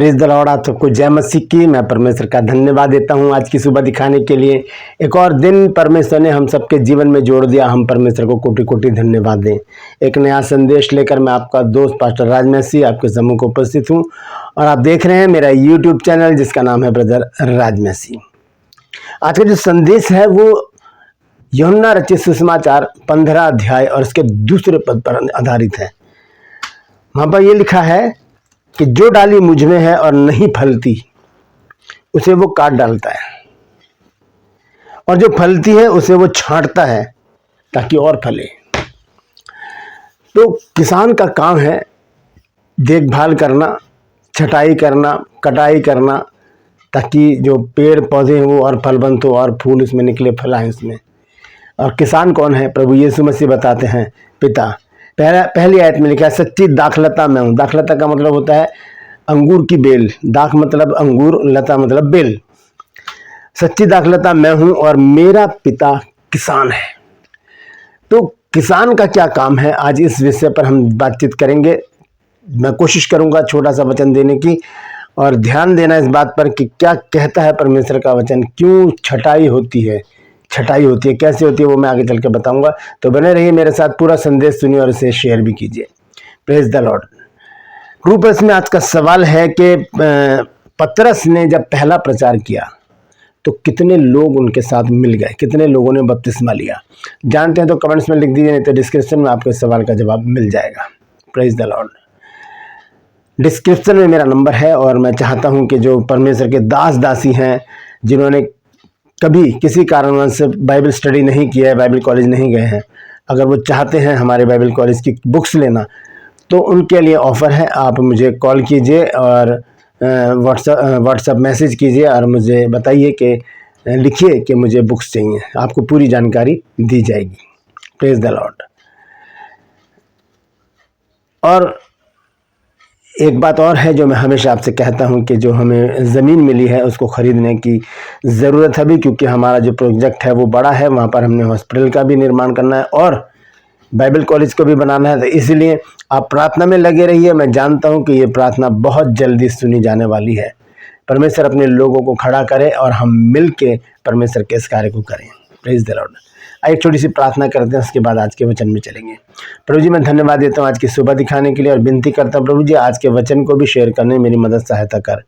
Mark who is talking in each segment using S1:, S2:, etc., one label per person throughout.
S1: Praise the Lord. आप सबको जय मसीह की। मैं परमेश्वर का धन्यवाद देता हूं आज की सुबह दिखाने के लिए। एक और दिन परमेश्वर ने हम सबके जीवन में जोड़ दिया। हम परमेश्वर को कोटि कोटि धन्यवाद दें। एक नया संदेश लेकर मैं आपका दोस्त पास्टर राज मसीह आपके समूह को उपस्थित हूं और आप देख रहे हैं मेरा यूट्यूब चैनल जिसका नाम है ब्रदर राज मसीह। आज का जो संदेश है वो यूहन्ना रचित सुसमाचार 15 अध्याय और इसके दूसरे पद पर आधारित है। वहां पर यह लिखा है कि जो डाली मुझ में है और नहीं फलती उसे वो काट डालता है, और जो फलती है उसे वो छांटता है ताकि और फले। तो किसान का काम है देखभाल करना, छटाई करना, कटाई करना, ताकि जो पेड़ पौधे हैं वो और फलवंत हो और फूल उसमें निकले, फल आए उसमें। और किसान कौन है? प्रभु यीशु मसीह बताते हैं, पिता। पहली आयत में लिखा है, सच्ची दाखलता मैं हूं। दाखलता का मतलब होता है अंगूर की बेल। दाख मतलब अंगूर, लता मतलब बेल। सच्ची दाखलता मैं हूं और मेरा पिता किसान है। तो किसान का क्या काम है, आज इस विषय पर हम बातचीत करेंगे। मैं कोशिश करूंगा छोटा सा वचन देने की, और ध्यान देना इस बात पर कि क्या कहता है परमेश्वर का वचन। क्यों छटाई होती है, कैसे होती है, वो मैं आगे चल के बताऊंगा। तो बने रहिए मेरे साथ, पूरा संदेश सुनिए और इसे शेयर भी कीजिए। Praise the Lord. ग्रुप में आज का सवाल है कि पतरस ने जब पहला प्रचार किया तो कितने लोग उनके साथ मिल गए, कितने लोगों ने बपतिस्मा लिया? जानते हैं तो कमेंट्स में लिख दीजिए, नहीं तो डिस्क्रिप्शन में आपको इस सवाल का जवाब मिल जाएगा। Praise the Lord. डिस्क्रिप्शन में मेरा नंबर है, और मैं चाहता हूं कि जो परमेश्वर के दास दासी हैं, जिन्होंने कभी किसी कारणवश से बाइबल स्टडी नहीं किया है, बाइबल कॉलेज नहीं गए हैं, अगर वो चाहते हैं हमारे बाइबल कॉलेज की बुक्स लेना, तो उनके लिए ऑफ़र है। आप मुझे कॉल कीजिए और व्हाट्सएप मैसेज कीजिए और मुझे बताइए कि लिखिए कि मुझे बुक्स चाहिए, आपको पूरी जानकारी दी जाएगी। Praise the Lord. और एक बात और है जो मैं हमेशा आपसे कहता हूं कि जो हमें ज़मीन मिली है उसको ख़रीदने की ज़रूरत है भी, क्योंकि हमारा जो प्रोजेक्ट है वो बड़ा है। वहाँ पर हमने हॉस्पिटल का भी निर्माण करना है और बाइबल कॉलेज को भी बनाना है। तो इसलिए आप प्रार्थना में लगे रहिए। मैं जानता हूं कि ये प्रार्थना बहुत जल्दी सुनी जाने वाली है। परमेश्वर अपने लोगों को खड़ा करे और हम मिल के परमेश्वर के इस कार्य को करें। Praise the Lord. एक छोटी सी प्रार्थना करते हैं, उसके बाद आज के वचन में चलेंगे। प्रभु जी, मैं धन्यवाद देता हूँ आज की सुबह दिखाने के लिए, और विनती करता हूँ प्रभु जी आज के वचन को भी शेयर करने में मेरी मदद सहायता कर।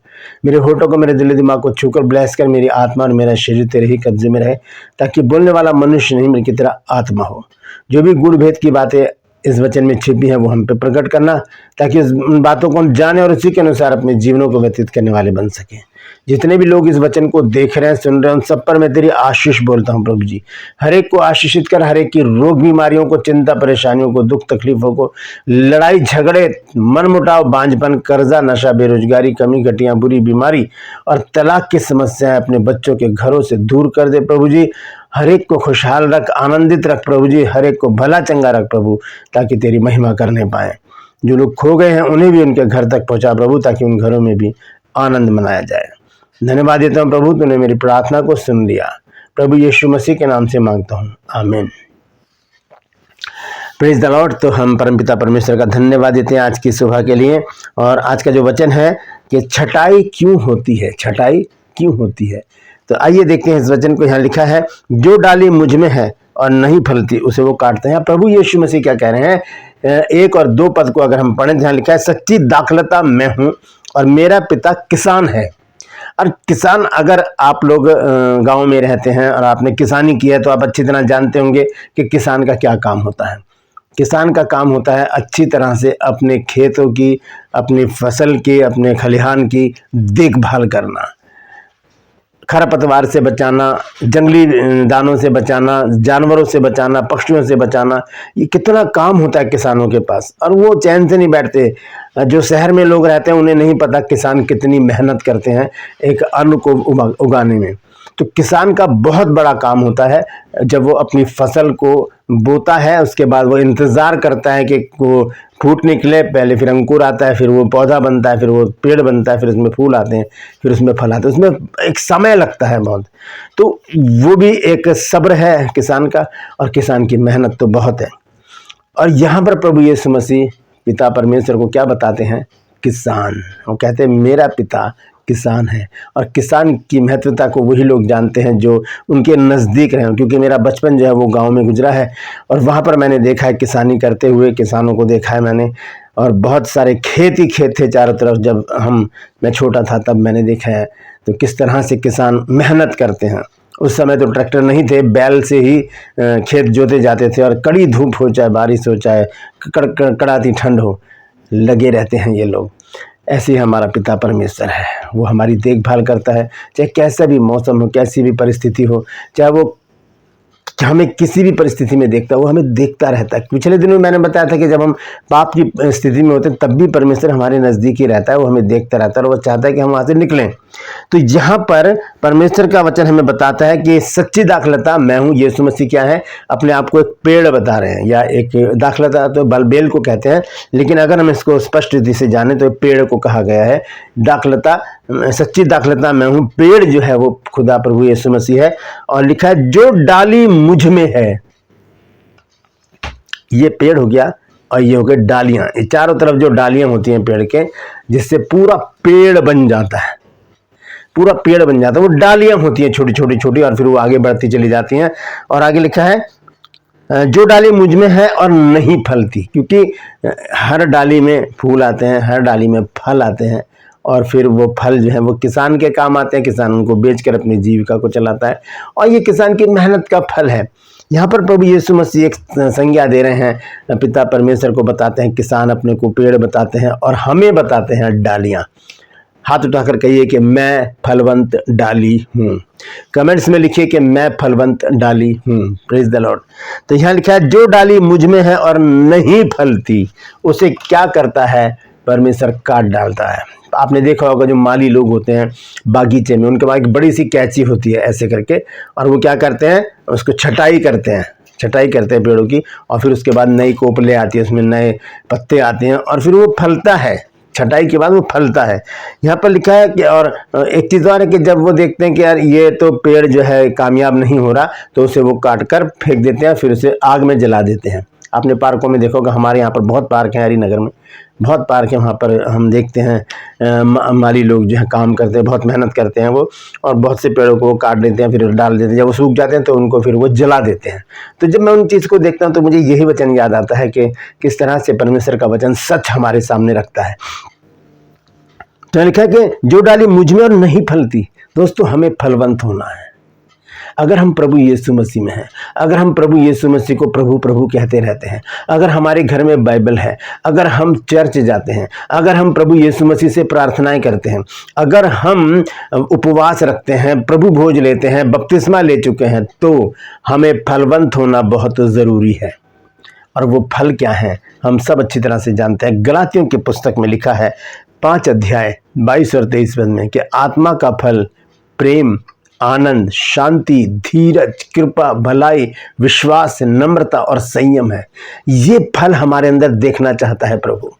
S1: मेरे होठों को, मेरे दिल दिमाग को छूकर ब्लेस कर। मेरी आत्मा और मेरा शरीर तेरे ही कब्जे में रहे, ताकि बोलने वाला मनुष्य नहीं बल्कि तेरा आत्मा हो। जो भी गुण भेद की बातें इस वचन में छिपी हैं वो हम पे प्रकट करना, ताकि उन बातों को हम जाने और उसी के अनुसार अपने जीवनों को व्यतीत करने वाले बन सकें। जितने भी लोग इस वचन को देख रहे हैं, सुन रहे हैं, उन सब पर मैं तेरी आशीष बोलता हूं प्रभु जी। हर एक को आशीषित कर, हर एक की रोग बीमारियों को, चिंता परेशानियों को, दुख तकलीफों को, लड़ाई झगड़े, मन मुटाव, बांझपन, कर्जा, नशा, बेरोजगारी, कमी घटियां, बुरी बीमारी और तलाक की समस्याएं अपने बच्चों के घरों से दूर कर दे प्रभु जी। हर एक को खुशहाल रख, आनंदित रख प्रभु जी। हर एक को भला चंगा रख प्रभु, ताकि तेरी महिमा करने पाए। जो लोग खो गए हैं उन्हें भी उनके घर तक पहुंचा प्रभु, ताकि उन घरों में भी आनंद मनाया जाए। धन्यवाद देता हूं प्रभु, तूने मेरी प्रार्थना को सुन लिया। प्रभु यीशु मसीह के नाम से मांगता हूं, आमीन। Praise the Lord. तो हम परमपिता परमेश्वर का धन्यवाद देते हैं आज की सुबह के लिए। और आज का जो वचन है कि छटाई क्यों होती है, छटाई क्यों होती है। तो आइए देखते हैं इस वचन को। यहाँ लिखा है, जो डाली मुझ में है और नहीं फलती उसे वो काटते हैं। प्रभु यीशु मसीह क्या कह रहे हैं? 1 और 2 पद को अगर हम पढ़ें, यहाँ लिखा है, सच्ची दाखलता मैं हूं और मेरा पिता किसान है। और किसान, अगर आप लोग गांव में रहते हैं और आपने किसानी की है तो आप अच्छी तरह जानते होंगे कि किसान का क्या काम होता है। किसान का काम होता है अच्छी तरह से अपने खेतों की, अपनी फसल की, अपने खलिहान की देखभाल करना, खरपतवार से बचाना, जंगली दानों से बचाना, जानवरों से बचाना, पक्षियों से बचाना। ये कितना काम होता है किसानों के पास, और वो चैन से नहीं बैठते। जो शहर में लोग रहते हैं उन्हें नहीं पता किसान कितनी मेहनत करते हैं एक अन्न को उगाने में। तो किसान का बहुत बड़ा काम होता है, जब वो अपनी फसल को बोता है उसके बाद वो इंतज़ार करता है कि वो फूट निकले, पहले फिर अंकुर आता है, फिर वो पौधा बनता है, फिर वो पेड़ बनता है, फिर उसमें फूल आते हैं, फिर उसमें फल आते हैं। उसमें एक समय लगता है बहुत। तो वो भी एक सब्र है किसान का, और किसान की मेहनत तो बहुत है। और यहाँ पर प्रभु यीशु मसीह पिता परमेश्वर को क्या बताते हैं किसान। वो कहते हैं मेरा पिता किसान है, और किसान की महत्वता को वही लोग जानते हैं जो उनके नज़दीक रहे। क्योंकि मेरा बचपन जो है वो गांव में गुजरा है, और वहाँ पर मैंने देखा है किसानी करते हुए, किसानों को देखा है मैंने, और बहुत सारे खेत ही खेत थे चारों तरफ। जब मैं छोटा था तब मैंने देखा है तो किस तरह से किसान मेहनत करते हैं। उस समय तो ट्रैक्टर नहीं थे, बैल से ही खेत जोते जाते थे, और कड़ी धूप हो चाहे बारिश हो चाहे कड़ाती ठंड हो, लगे रहते हैं ये लोग। ऐसे ही हमारा पिता परमेश्वर है, वो हमारी देखभाल करता है, चाहे कैसा भी मौसम हो, कैसी भी परिस्थिति हो, चाहे वो हमें किसी भी परिस्थिति में देखता है, वो हमें देखता रहता है। पिछले दिनों मैंने बताया था कि जब हम पाप की स्थिति में होते हैं तब भी परमेश्वर हमारे नज़दीक ही रहता है, वो हमें देखता रहता है और वो चाहता है कि हम वहाँ से निकलें। तो यहाँ पर परमेश्वर का वचन हमें बताता है कि सच्ची दाखलता मैं हूँ। यीशु मसीह क्या है, अपने आप को एक पेड़ बता रहे हैं, या एक दाखलता तो बेल को कहते हैं, लेकिन अगर हम इसको स्पष्ट रीति से जाने तो पेड़ को कहा गया है। दाखलता, सच्ची दाखलता मैं हूँ, पेड़ जो है वो खुदा प्रभु यीशु मसीह है। और लिखा है जो डाली मुझ में है, ये पेड़ हो गया, और ये हो गए डालियां। ये चारों तरफ जो डालियां होती हैं पेड़ के, जिससे पूरा पेड़ बन जाता है, पूरा पेड़ बन जाता है। वो डालियां होती हैं छोटी छोटी छोटी, और फिर वो आगे बढ़ती चली जाती हैं। और आगे लिखा है जो डाली मुझ में है और नहीं फलती, क्योंकि हर डाली में फूल आते हैं, हर डाली में फल आते हैं, और फिर वो फल जो है वो किसान के काम आते हैं। किसान उनको बेचकर अपनी जीविका को चलाता है, और ये किसान की मेहनत का फल है। यहाँ पर प्रभु यीशु मसीह एक संज्ञा दे रहे हैं, पिता परमेश्वर को बताते हैं किसान, अपने को पेड़ बताते हैं, और हमें बताते हैं डालियाँ। हाथ उठाकर कहिए कि मैं फलवंत डाली हूँ। कमेंट्स में लिखिए कि मैं फलवंत डाली हूँ। Praise the Lord. तो यहाँ लिखा है जो डाली मुझ में है और नहीं फलती, उसे क्या करता है, परमेश्वर काट डालता है। आपने देखा होगा जो माली लोग होते हैं बागीचे में, उनके पास एक बड़ी सी कैंची होती है ऐसे करके, और वो क्या करते हैं, उसको छटाई करते हैं पेड़ों की, और फिर उसके बाद नई कोपले आती है, उसमें नए पत्ते आते हैं, और फिर वो फलता है। छटाई के बाद वो फलता है। यहाँ पर लिखा है कि, और एक चीज़ और है कि जब वो देखते हैं कि यार ये तो पेड़ जो है कामयाब नहीं हो रहा, तो उसे वो काट कर फेंक देते हैं, फिर उसे आग में जला देते हैं। आपने पार्कों में देखोगे, हमारे यहाँ पर बहुत पार्क हैं, हरिनगर में बहुत पार्क है, वहाँ पर हम देखते हैं माली लोग जो है काम करते हैं, बहुत मेहनत करते हैं वो, और बहुत से पेड़ों को वो काट देते हैं, फिर डाल देते हैं। जब वो सूख जाते हैं तो उनको फिर वो जला देते हैं। तो जब मैं उन चीज़ को देखता हूँ तो मुझे यही वचन याद आता है कि किस तरह से परमेश्वर का वचन सच हमारे सामने रखता है। तो लिखा है कि जो डाली मुझ में और नहीं फलती। दोस्तों, हमें फलवंत होना है। अगर हम प्रभु यीशु मसीह में हैं, अगर हम प्रभु यीशु मसीह को प्रभु प्रभु कहते रहते हैं, अगर हमारे घर में बाइबल है, अगर हम चर्च जाते हैं, अगर हम प्रभु यीशु मसीह से प्रार्थनाएं करते हैं, अगर हम उपवास रखते हैं, प्रभु भोज लेते हैं, बपतिस्मा ले चुके हैं, तो हमें फलवंत होना बहुत ज़रूरी है। और वो फल क्या है हम सब अच्छी तरह से जानते हैं। गलातियों की पुस्तक में लिखा है 5 अध्याय 22 और 23 पद में कि आत्मा का फल प्रेम, आनंद, शांति, धीरज, कृपा, भलाई, विश्वास, नम्रता और संयम है। ये फल हमारे अंदर देखना चाहता है प्रभु,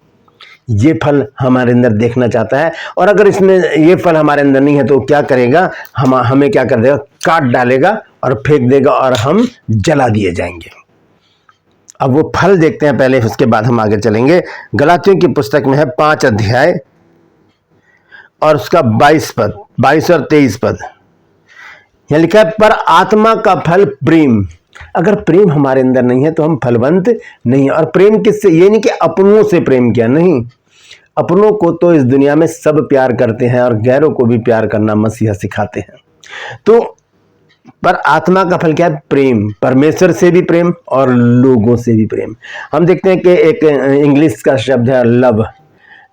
S1: ये फल हमारे अंदर देखना चाहता है। और अगर इसमें ये फल हमारे अंदर नहीं है तो क्या करेगा, हमें क्या कर देगा, काट डालेगा और फेंक देगा, और हम जला दिए जाएंगे। अब वो फल देखते हैं पहले, उसके बाद हम आगे चलेंगे। गलातियों की पुस्तक में है 5 अध्याय और उसका 22 और 23 पद। यह लिखा है पर आत्मा का फल प्रेम। अगर प्रेम हमारे अंदर नहीं है तो हम फलवंत नहीं है। और प्रेम किससे, ये नहीं कि अपनों से प्रेम किया, नहीं, अपनों को तो इस दुनिया में सब प्यार करते हैं, और गैरों को भी प्यार करना मसीहा सिखाते हैं। तो पर आत्मा का फल क्या है, प्रेम, परमेश्वर से भी प्रेम और लोगों से भी प्रेम। हम देखते हैं कि एक इंग्लिश का शब्द है लव।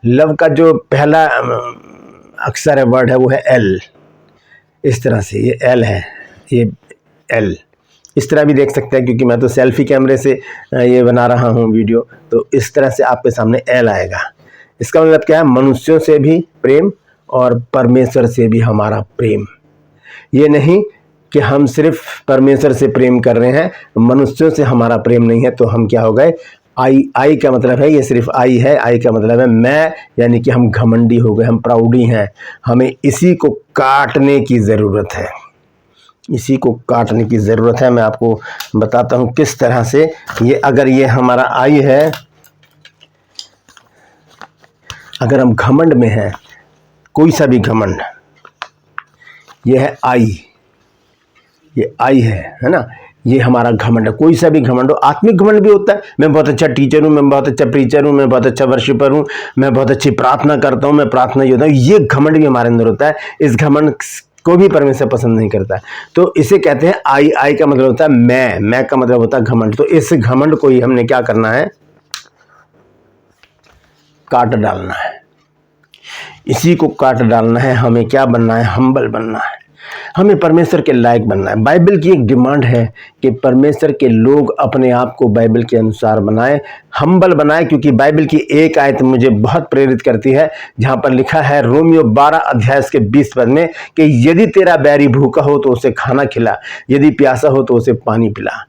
S1: लव का जो पहला अक्षर है, वर्ड है, वो है एल। इस तरह से ये एल है, ये एल इस तरह भी देख सकते हैं, क्योंकि मैं तो सेल्फी कैमरे से ये बना रहा हूँ वीडियो, तो इस तरह से आपके सामने एल आएगा। इसका मतलब क्या है, मनुष्यों से भी प्रेम और परमेश्वर से भी हमारा प्रेम। ये नहीं कि हम सिर्फ परमेश्वर से प्रेम कर रहे हैं, मनुष्यों से हमारा प्रेम नहीं है, तो हम क्या हो गए, आई का मतलब है, ये सिर्फ आई है, आई का मतलब है मैं, यानी कि हम घमंडी हो गए, हम प्राउडी हैं। हमें इसी को काटने की ज़रूरत है, इसी को काटने की ज़रूरत है। मैं आपको बताता हूँ किस तरह से। ये अगर ये हमारा आई है, अगर हम घमंड में हैं, कोई सा भी घमंड, ये है आई, ये आई है ना, ये हमारा घमंड है। कोई सा भी घमंड हो, आत्मिक घमंड भी होता है, मैं बहुत अच्छा टीचर हूँ, मैं बहुत अच्छा प्रीचर हूँ, मैं बहुत अच्छा वर्शिपर हूँ, मैं बहुत अच्छी प्रार्थना करता हूँ, मैं प्रार्थना योद्धा हूँ, ये घमंड भी हमारे अंदर होता है। इस घमंड को भी परमेश्वर पसंद नहीं करता है। तो इसे कहते हैं आई। आई का मतलब होता है मैं का मतलब होता है घमंड। तो इस घमंड को ही हमने क्या करना है, काट डालना है। इसी को काट डालना है। हमें क्या बनना है, हम्बल बनना है, हमें परमेश्वर के लायक बनना है। बाइबल की एक डिमांड है कि परमेश्वर के लोग अपने आप को बाइबल के अनुसार बनाएं, हम्बल बनाएं। क्योंकि बाइबल की एक आयत मुझे बहुत प्रेरित करती है, जहां पर लिखा है रोमियो 12 अध्याय के 20 पद में कि यदि तेरा बैरी भूखा हो तो उसे खाना खिला, यदि प्यासा हो तो उसे पानी पिला,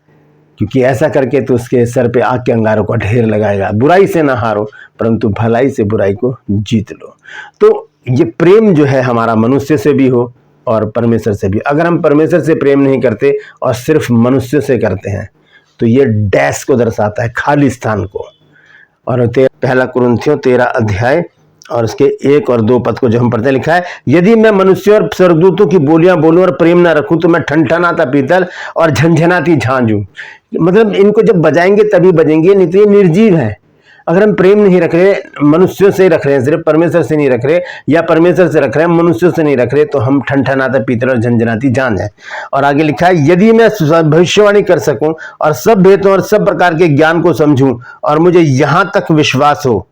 S1: क्योंकि ऐसा करके तो उसके सर पे आग के अंगारों का ढेर लगाएगा। बुराई से ना हारो, परंतु भलाई से बुराई को जीत लो। तो ये प्रेम जो है हमारा मनुष्य से भी हो और परमेश्वर से भी। अगर हम परमेश्वर से प्रेम नहीं करते और सिर्फ मनुष्य से करते हैं तो ये डैश को दर्शाता है, खाली स्थान को। और पहला कुरिन्थियों 13 अध्याय और उसके 1 और 2 पद को जो हम पढ़ते हैं, लिखा है यदि मैं मनुष्य और स्वर्गदूतों की बोलियां बोलूं और प्रेम ना रखूं तो मैं ठनठनाता पीतल और झंझनाती झांझ हूं। मतलब इनको जब बजाएंगे तभी बजेंगे, नहीं तो ये निर्जीव है। अगर हम प्रेम नहीं रख रहे, मनुष्यों से रख रहे हैं, सिर्फ परमेश्वर से नहीं रख रहे, या परमेश्वर से रख रहे हैं मनुष्यों से नहीं रख रहे, तो हम ठनठनाता पीतल और झंझनाती झांझ है। और आगे लिखा है यदि मैं भविष्यवाणी कर सकूं और सब भेदों और सब प्रकार के ज्ञान को समझूं और मुझे यहां तक विश्वास हो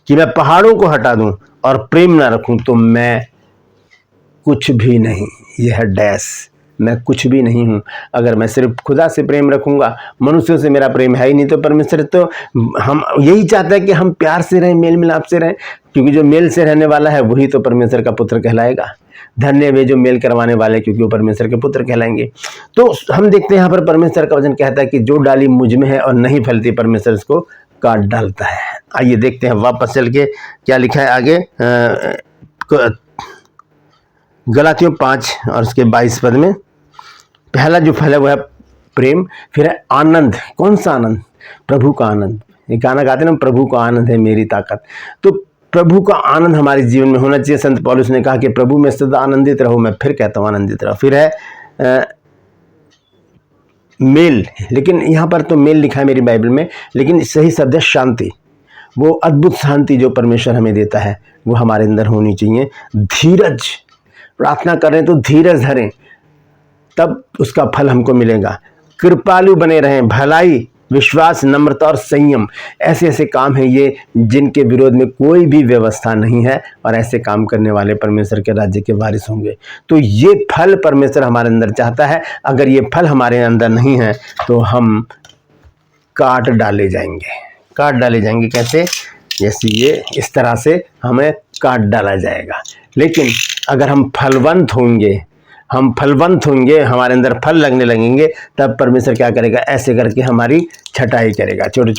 S1: कि मैं पहाड़ों को हटा दूं और प्रेम ना रखूं तो मैं कुछ भी नहीं। यह है डैश, मैं कुछ भी नहीं हूं। अगर मैं सिर्फ खुदा से प्रेम रखूंगा, मनुष्यों से मेरा प्रेम है ही नहीं, तो परमेश्वर तो हम यही चाहता है कि हम प्यार से रहें, मेल मिलाप से रहें, क्योंकि जो मेल से रहने वाला है वही तो परमेश्वर का पुत्र कहलाएगा। धन्य वे जो मेल करवाने वाले, क्योंकि वो परमेश्वर के पुत्र कहलाएंगे। तो हम देखते हैं यहाँ पर परमेश्वर का वचन कहता है कि जो डाली मुझ में है और नहीं फलती, परमेश्वर इसको काट डालता है। आइए देखते हैं वापस चल के क्या लिखा है आगे, गलातियों 5 और उसके 22 पद में। पहला जो फल है वो है प्रेम, फिर है आनंद। कौन सा आनंद? प्रभु का आनंद। ये गाना गाते हैं ना, प्रभु का आनंद है मेरी ताकत। तो प्रभु का आनंद हमारे जीवन में होना चाहिए। संत पौलुस ने कहा कि प्रभु में सदा आनंदित रहो, मैं फिर कहता हूँ आनंदित रहो। फिर है मेल, लेकिन यहाँ पर तो मेल लिखा है मेरी बाइबल में, लेकिन सही शब्द है शांति। वो अद्भुत शांति जो परमेश्वर हमें देता है वो हमारे अंदर होनी चाहिए। धीरज, प्रार्थना कर रहे हैं तो धीरज धरें, तब उसका फल हमको मिलेगा। कृपालु बने रहें, भलाई, विश्वास, नम्रता और संयम, ऐसे ऐसे काम हैं ये जिनके विरोध में कोई भी व्यवस्था नहीं है, और ऐसे काम करने वाले परमेश्वर के राज्य के वारिस होंगे। तो ये फल परमेश्वर हमारे अंदर चाहता है। अगर ये फल हमारे अंदर नहीं है तो हम काट डाले जाएंगे। काट डाले जाएंगे कैसे? जैसे ये इस तरह से हमें काट डाला जाएगा। लेकिन अगर हम फलवंत होंगे, हमारे अंदर फल लगने लगेंगे, तब परमेश्वर क्या करेगा? ऐसे करके हमारी छटाई करेगा, छोटी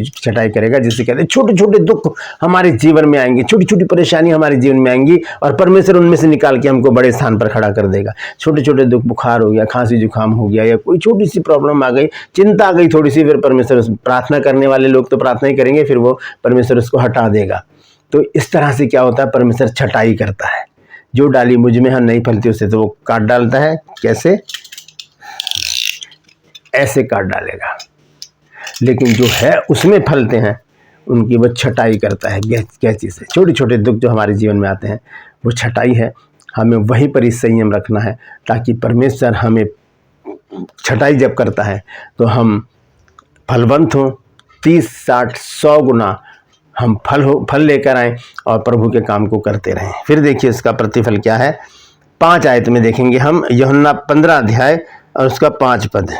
S1: छटाई करेगा, जिससे कहते हैं छोटे छोटे दुख हमारे जीवन में आएंगे, छोटी छोटी परेशानी हमारे जीवन में आएंगी, और परमेश्वर उनमें से निकाल के हमको बड़े स्थान पर खड़ा कर देगा। छोटे छोटे दुख, बुखार हो गया, खांसी जुकाम हो गया, या कोई छोटी सी प्रॉब्लम आ गई, चिंता आ गई थोड़ी सी, फिर परमेश्वर, प्रार्थना करने वाले लोग तो प्रार्थना ही करेंगे, फिर वो परमेश्वर उसको हटा देगा। तो इस तरह से क्या होता है? परमेश्वर छटाई करता है। जो डाली मुझ में नहीं फलती उसे तो वो काट डालता है। कैसे? ऐसे काट डालेगा। लेकिन जो है उसमें फलते हैं उनकी वो छटाई करता है। कैसी से? छोटे छोटे दुख जो हमारे जीवन में आते हैं वो छटाई है। हमें वहीं पर ही संयम रखना है, ताकि परमेश्वर हमें छटाई जब करता है तो हम फलवंत हों, 30, 60, 100 गुना हम फल लेकर आएं और प्रभु के काम को करते रहें। फिर देखिए इसका प्रतिफल क्या है। 5 आयत में देखेंगे हम, यूहन्ना 15 अध्याय और उसका 5 पद।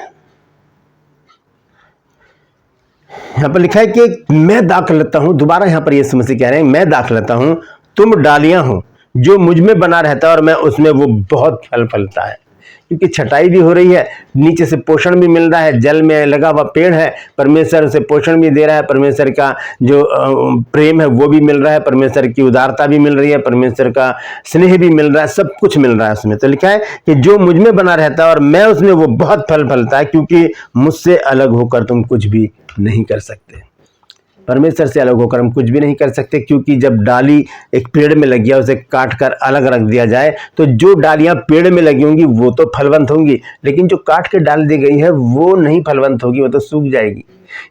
S1: यहाँ पर लिखा है कि मैं दाखलता हूं, दोबारा यहाँ पर यीशु मसीह कह रहे हैं, मैं दाखलता हूं, तुम डालियां हो, जो मुझ में बना रहता है और मैं उसमें, वो बहुत फल फलता है। क्योंकि छटाई भी हो रही है, नीचे से पोषण भी मिल रहा है, जल में लगा हुआ पेड़ है, परमेश्वर उसे पोषण भी दे रहा है, परमेश्वर का जो प्रेम है वो भी मिल रहा है, परमेश्वर की उदारता भी मिल रही है, परमेश्वर का स्नेह भी मिल रहा है, सब कुछ मिल रहा है उसमें। तो लिखा है कि जो मुझ में बना रहता है और मैं उसमें, वो बहुत फल फलता है, क्योंकि मुझसे अलग होकर तुम कुछ भी नहीं कर सकते। परमेश्वर से अलग होकर हम कुछ भी नहीं कर सकते, क्योंकि जब डाली एक पेड़ में लगी है उसे काट कर अलग रख दिया जाए तो जो डालियां पेड़ में लगी होंगी वो तो फलवंत होंगी, लेकिन जो काट के डाल दी गई है वो नहीं फलवंत होगी, वो तो सूख जाएगी।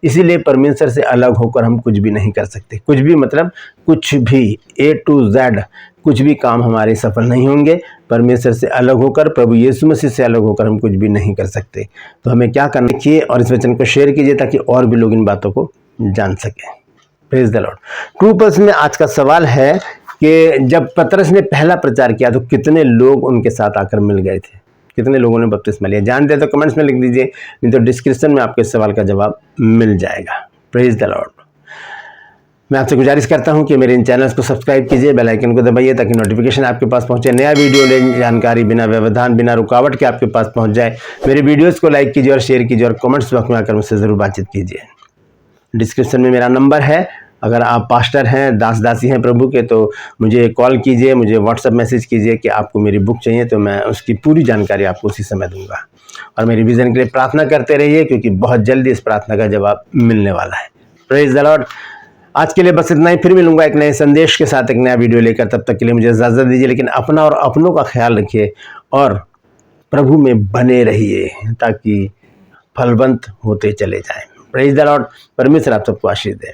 S1: इसीलिए परमेश्वर से अलग होकर हम कुछ भी नहीं कर सकते। कुछ भी मतलब कुछ भी, A to Z कुछ भी काम हमारे सफल नहीं होंगे। परमेश्वर से अलग होकर, प्रभु यीशु मसीह से अलग होकर हम कुछ भी नहीं कर सकते। तो हमें क्या करना चाहिए, और इस वचन को शेयर कीजिए ताकि और भी लोग इन बातों को जान सकें। Praise the Lord. True pulse में आज का सवाल है कि जब पतरस ने पहला प्रचार किया तो कितने लोग उनके साथ आकर मिल गए थे, कितने लोगों ने बपतिस्मा लिया? जानते तो कमेंट्स में लिख दीजिए, नहीं तो डिस्क्रिप्शन में आपके सवाल का जवाब मिल जाएगा। Praise the Lord. मैं आपसे गुजारिश करता हूं कि मेरे इन चैनल्स को सब्सक्राइब कीजिए, बेल आइकन को दबाइए ताकि नोटिफिकेशन आपके पास पहुंचे, नया वीडियो ले जानकारी बिना व्यवधान बिना रुकावट के आपके पास पहुंच जाए। मेरे वीडियोस को लाइक कीजिए और शेयर कीजिए और कमेंट्स बॉक्स में आकर मुझसे ज़रूर बातचीत कीजिए। डिस्क्रिप्शन में मेरा नंबर है, अगर आप पास्टर हैं, दास दासी हैं प्रभु के, तो मुझे कॉल कीजिए, मुझे व्हाट्सएप मैसेज कीजिए कि आपको मेरी बुक चाहिए, तो मैं उसकी पूरी जानकारी आपको उसी समय दूंगा। और मेरी विज़न के लिए प्रार्थना करते रहिए, क्योंकि बहुत जल्दी इस प्रार्थना का जवाब मिलने वाला है। Praise the Lord. आज के लिए बस इतना ही, फिर मिलूंगा एक नए संदेश के साथ, एक नया वीडियो लेकर। तब तक के लिए मुझे इजाज़त दीजिए, लेकिन अपना और अपनों का ख्याल रखिए और प्रभु में बने रहिए ताकि फलवंत होते चले जाएं। Praise the Lord. परमेश्वर आप सबको आशीष दे।